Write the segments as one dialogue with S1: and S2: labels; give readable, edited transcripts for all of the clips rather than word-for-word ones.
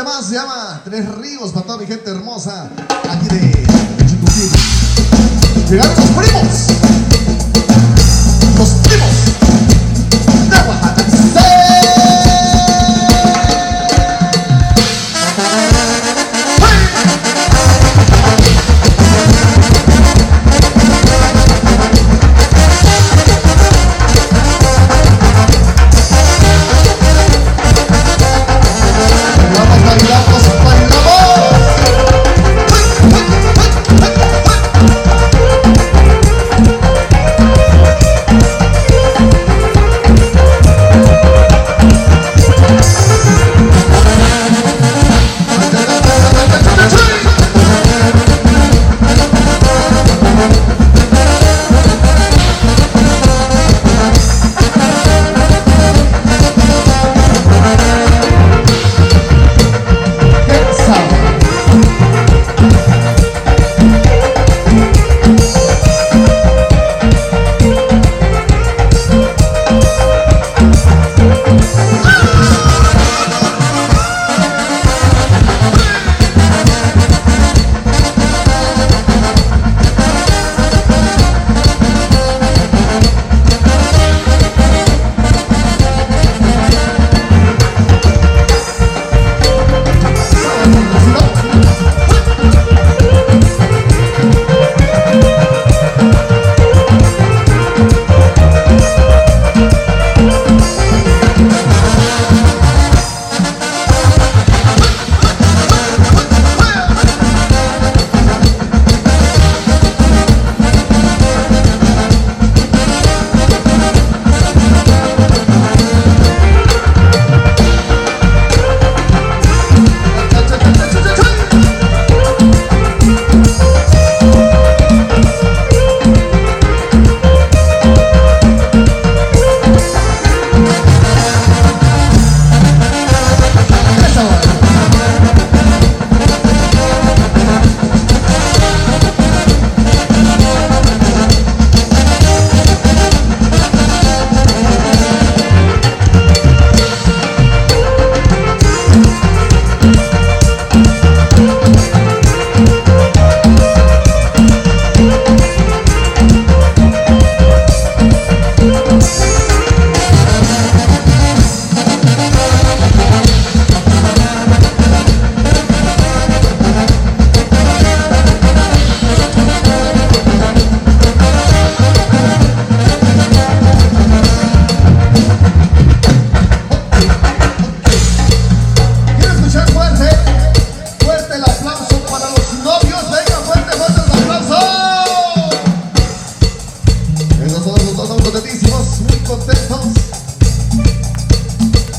S1: Además se llama Tres Ríos para toda mi gente hermosa aquí de Chicoquín. Llegaron los primos de Oaxaca.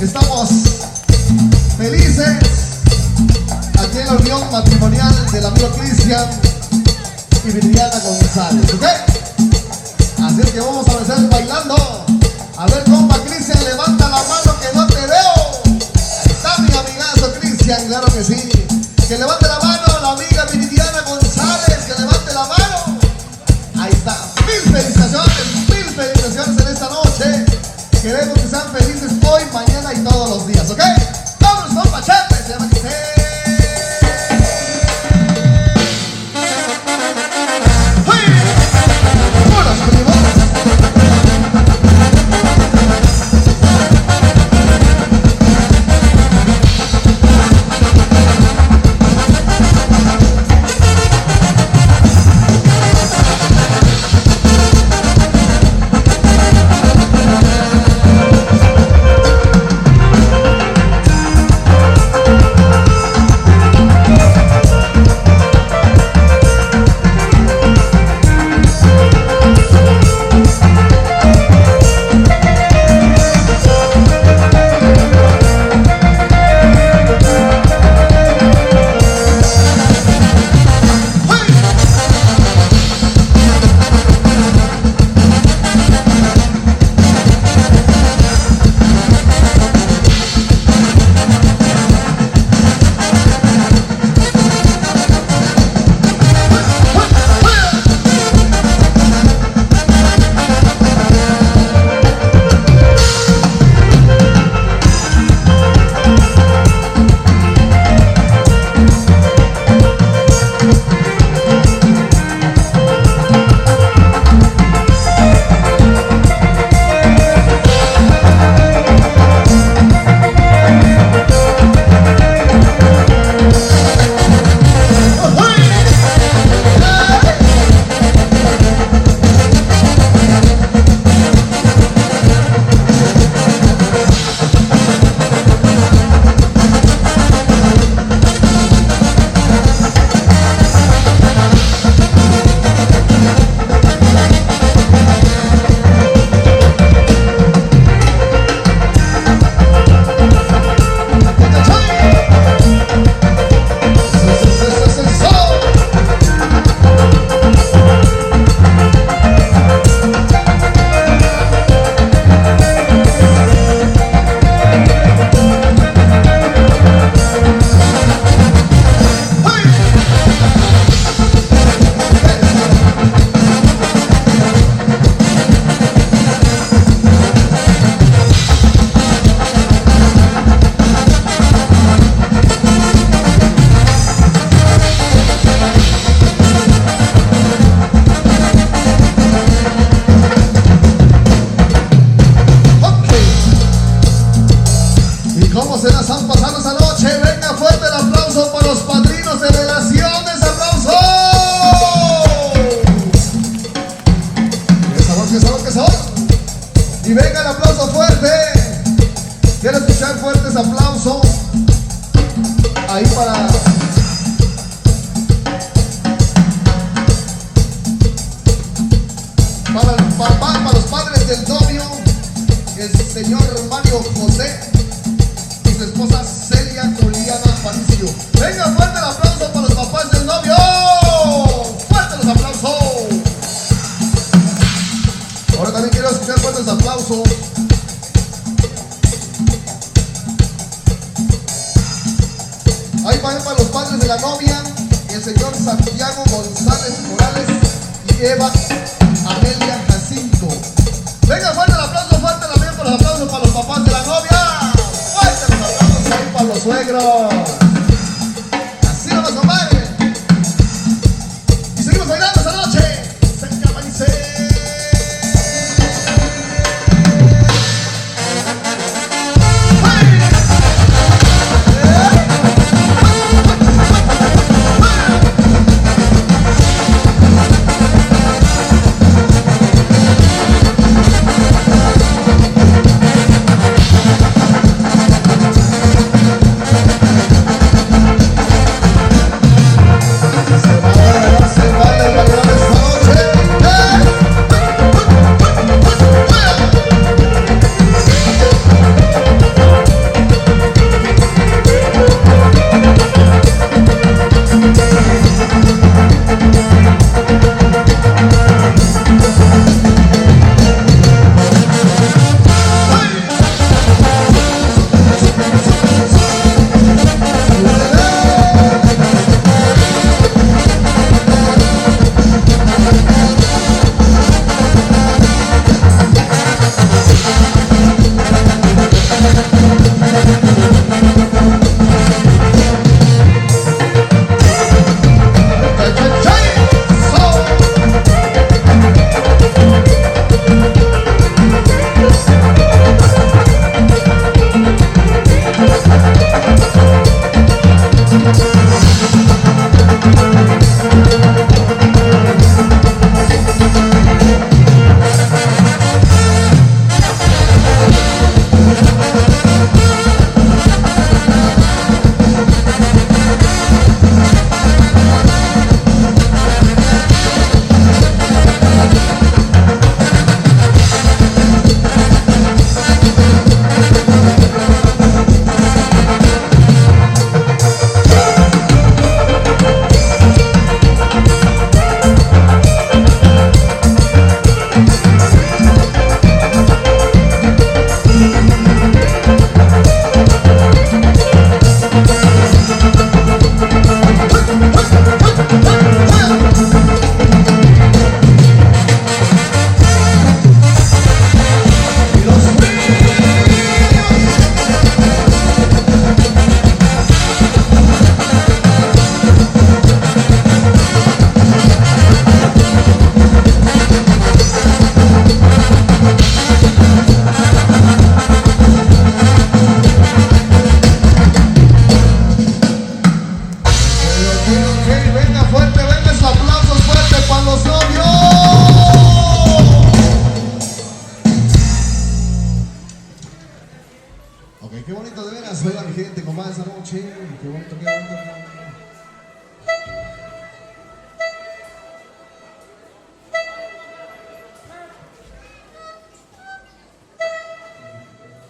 S1: Estamos felices aquí en la unión matrimonial del amigo Cristian y Viviana González, ¿ok? Así es que vamos a empezar bailando. A ver, compa Cristian, levanta la mano que no te veo. Ahí está mi amigazo Cristian, claro que sí. Que levante la mano la amiga Viviana González, que levante la mano. Ahí está. Mil felicitaciones en esta noche. Queremos que sean felices hoy, mañana y todos los días, ¿ok? ¡Vámonos con Pachete! Se llama que Ahí para el papá, para los padres del novio, el señor Mario José y su esposa Celia Juliana Paricio. Venga, fuerte el aplauso para los papás del novio. Fuerte los aplausos. Ahora también quiero escuchar fuertes aplausos. Ahí para los padres de la novia, el señor Santiago González Morales y Eva Amelia Jacinto. Venga, fuerte el aplauso, fuerte también por los aplausos para los papás de la novia. Fuerte los aplausos ahí para los suegros. Así nomás, compadre. Y seguimos bailando esta noche. Se llama y se... Ok, qué bonito de veras, oiga mi gente, compadre, esa noche, qué bonito, qué bonito.